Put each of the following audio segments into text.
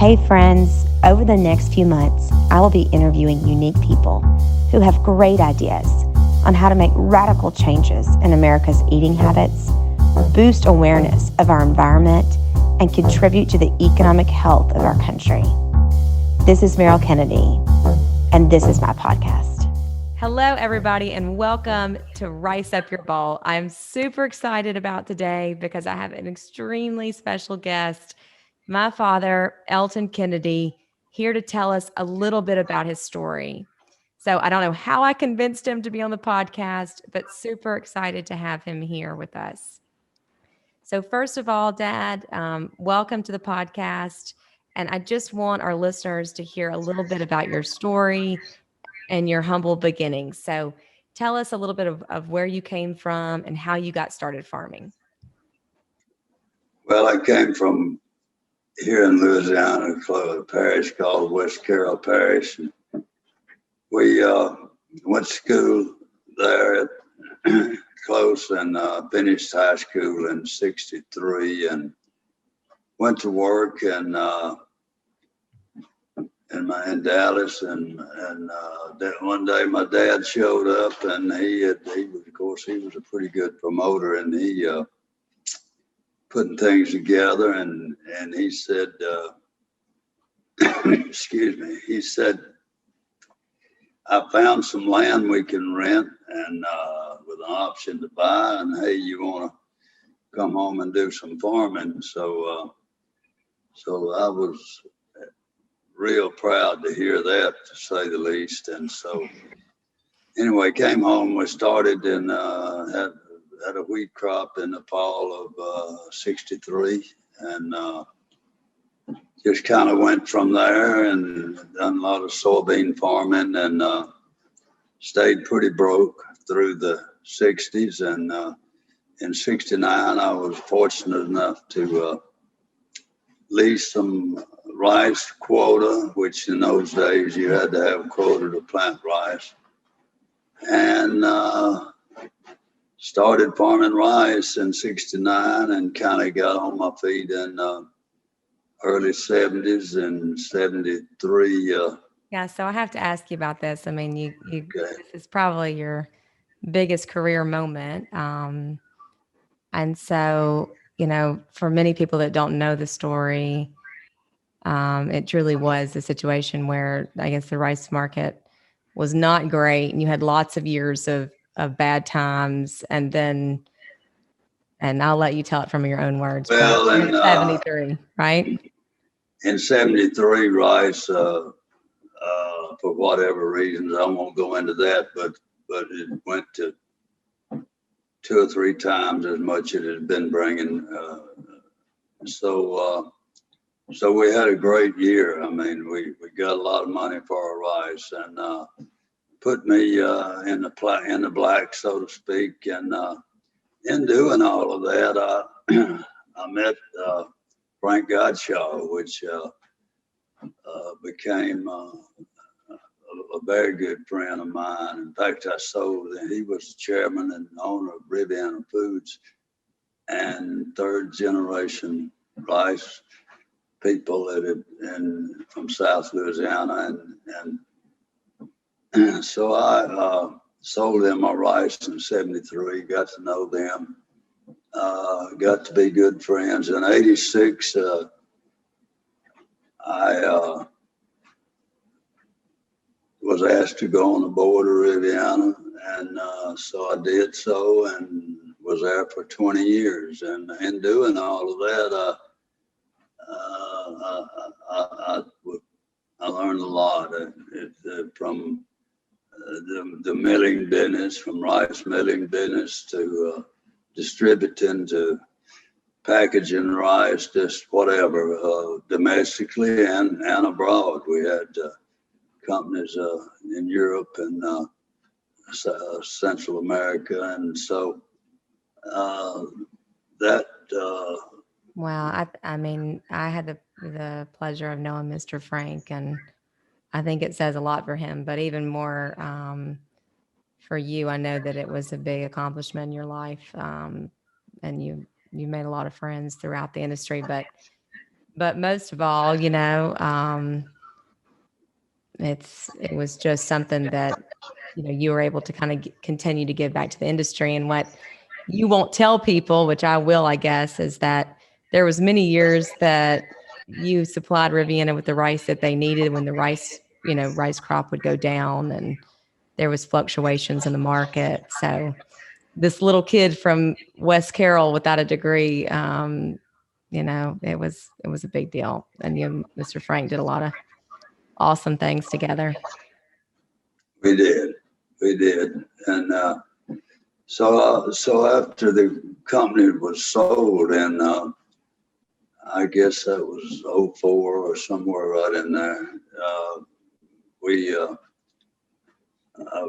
Hey friends, over the next few months, I will be interviewing unique people who have great ideas on how to make radical changes in America's eating habits, boost awareness of our environment, and contribute to the economic health of our country. This is Meryl Kennedy, and this is my podcast. Hello, everybody, and welcome to Rice Up Your Bowl. I'm super excited about today because I have an extremely special guest, my father, Elton Kennedy, here to tell us a little bit about his story. So I don't know how I convinced him to be on the podcast, but super excited to have him here with us. So first of all, Dad, welcome to the podcast. And I just want our listeners to hear a little bit about your story and your humble beginnings. So tell us a little bit of where you came from and how you got started farming. Well, I came from here in Louisiana, a parish called West Carroll Parish. We went to school there close and finished high school in '63 and went to work in Dallas. And then one day my dad showed up, and he was a pretty good promoter, and he putting things together, and he said, excuse me, he said, I found some land we can rent and with an option to buy, and hey, you want to come home and do some farming? So I was real proud to hear that, to say the least. And so anyway, came home, we started and had a wheat crop in the fall of '63, and just kind of went from there and done a lot of soybean farming, and stayed pretty broke through the '60s. And in '69, I was fortunate enough to lease some rice quota, which in those days you had to have a quota to plant rice, and started farming rice in '69 and kind of got on my feet in early '70s and '73. Yeah, so I have to ask you about this. I mean, Okay. this is probably your biggest career moment. And so, for many people that don't know the story, it truly was a situation where I guess the rice market was not great, and you had lots of years of bad times, and I'll let you tell it from your own words. Well, but in '73, right? in '73, rice, for whatever reasons, I won't go into that, but it went to 2 or 3 times as much as it had been bringing. So we had a great year. I mean, we got a lot of money for our rice, and put me in the black, so to speak. And in doing all of that, I met Frank Godshaw, which became a very good friend of mine. In fact, he was the chairman and owner of Riviana Foods, and third generation rice people from South Louisiana. And so I sold them my rice in '73, got to know them, got to be good friends. In '86, I was asked to go on the board of Riviana, and so I did so, and was there for 20 years. And in doing all of that, I learned a lot from the milling business, from rice milling business to distributing to packaging rice, just whatever, domestically and abroad. We had companies in Europe and Central America, and so that. Well, I mean, I had the pleasure of knowing Mr. Frank, and I think it says a lot for him, but even more for you. I know that it was a big accomplishment in your life, and you made a lot of friends throughout the industry. But But most of all, it was just something that, you were able to kind of continue to give back to the industry. And what you won't tell people, which I will, I guess, is that there was many years that you supplied Riviana with the rice that they needed when the rice crop would go down and there was fluctuations in the market. So this little kid from West Carroll without a degree, it was a big deal. And you and Mr. Frank did a lot of awesome things together. We did, and so after the company was sold, and I guess that was '04 or somewhere right in there, we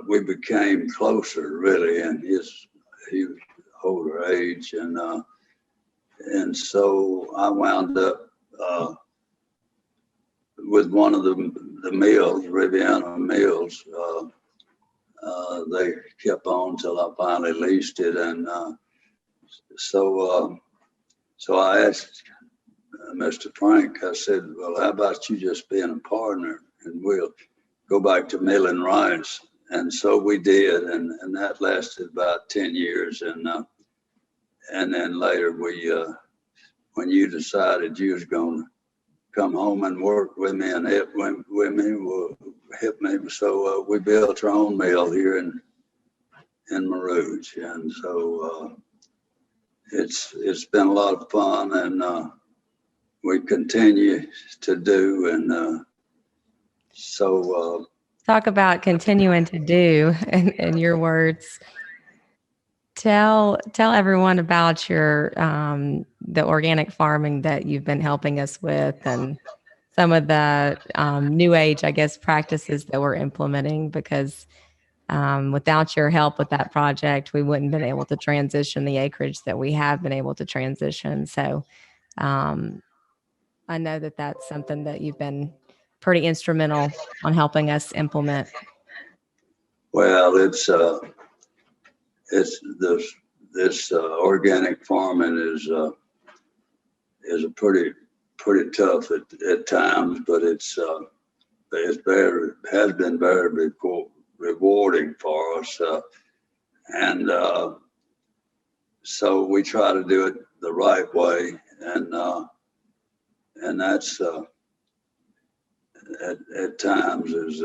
we became closer really, and he was older age, and so I wound up with one of the mills, Riviana Mills. They kept on till I finally leased it, and so so I asked Mr. Frank. I said, "Well, how about you just being a partner, and we'll go back to milling rice?" And so we did, and that lasted about 10 years, and then later when you decided you was going to come home and work with me and help me. So we built our own mill here in Meryl, and so it's been a lot of fun, and we continue to do, and so. Talk about continuing to do, in your words. Tell everyone about your the organic farming that you've been helping us with, and some of the new age, I guess, practices that we're implementing, because without your help with that project, we wouldn't have been able to transition the acreage that we have been able to transition. So I know that that's something that you've been pretty instrumental on helping us implement. Well, it's this organic farming is a pretty tough at times, but it's has been very rewarding for us, and so we try to do it the right way, and that's at times is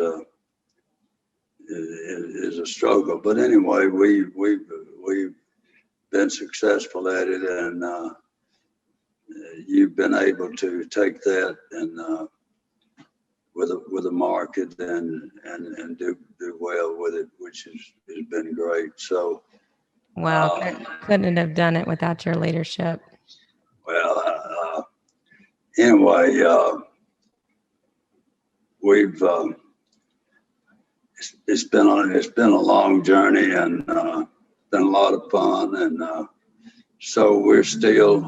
a struggle. But anyway, we've been successful at it, and you've been able to take that and with a market and do well with it, which has been great. So, well, couldn't have done it without your leadership. Well, anyway, we've it's been a long journey, and been a lot of fun, and so we're still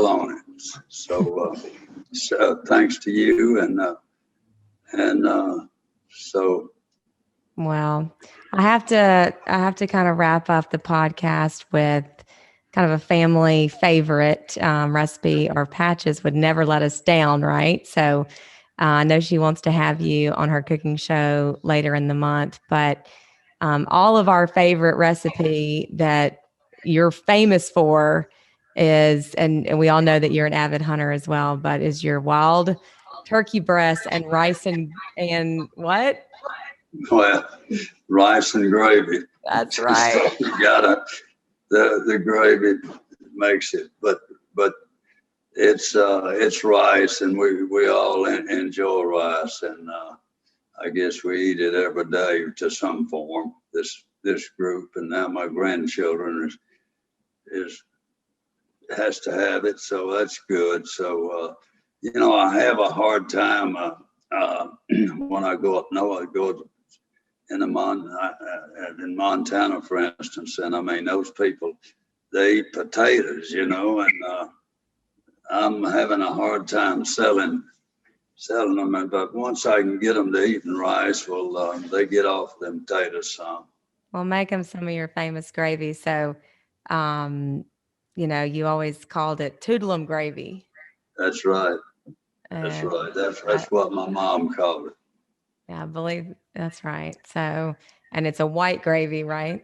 on it. So so thanks to you, and so. Well, I have to kind of wrap up the podcast with kind of a family favorite recipe. Or Patches would never let us down, right? So I know she wants to have you on her cooking show later in the month, but all of our favorite recipe that you're famous for is, and we all know that you're an avid hunter as well, but is your wild turkey breast and rice and what? Well, rice and gravy. That's right. So you gotta the gravy makes it, but it's rice, and we all enjoy rice, and I guess we eat it every day to some form. This group, and now my grandchildren is has to have it, so that's good. So I have a hard time when I go up north. I go in Montana, for instance, and I mean those people, they eat potatoes, and I'm having a hard time selling them. But once I can get them to eating rice, well, they get off them potatoes some. Well, make them some of your famous gravy. So, you always called it Toodlum gravy. That's right. That's And right. That's what my mom called it. yeah, I believe that's right. So, and it's a white gravy, right?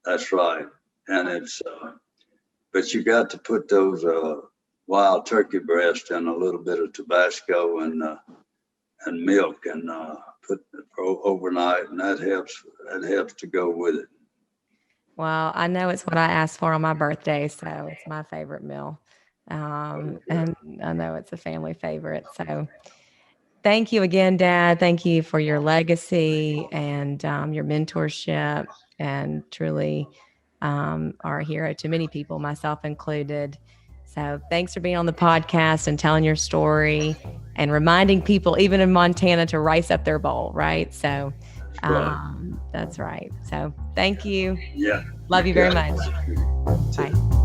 That's right. And it's, but you got to put those wild turkey breasts in a little bit of Tabasco and milk and put it overnight, and that helps to go with it. Well, I know it's what I asked for on my birthday, so it's my favorite meal. And I know it's a family favorite. So thank you again, Dad. Thank you for your legacy and your mentorship, and truly are a hero to many people, myself included. So thanks for being on the podcast and telling your story and reminding people, even in Montana, to rice up their bowl, right? So that's right. So thank you. Yeah. Love you very much. Bye.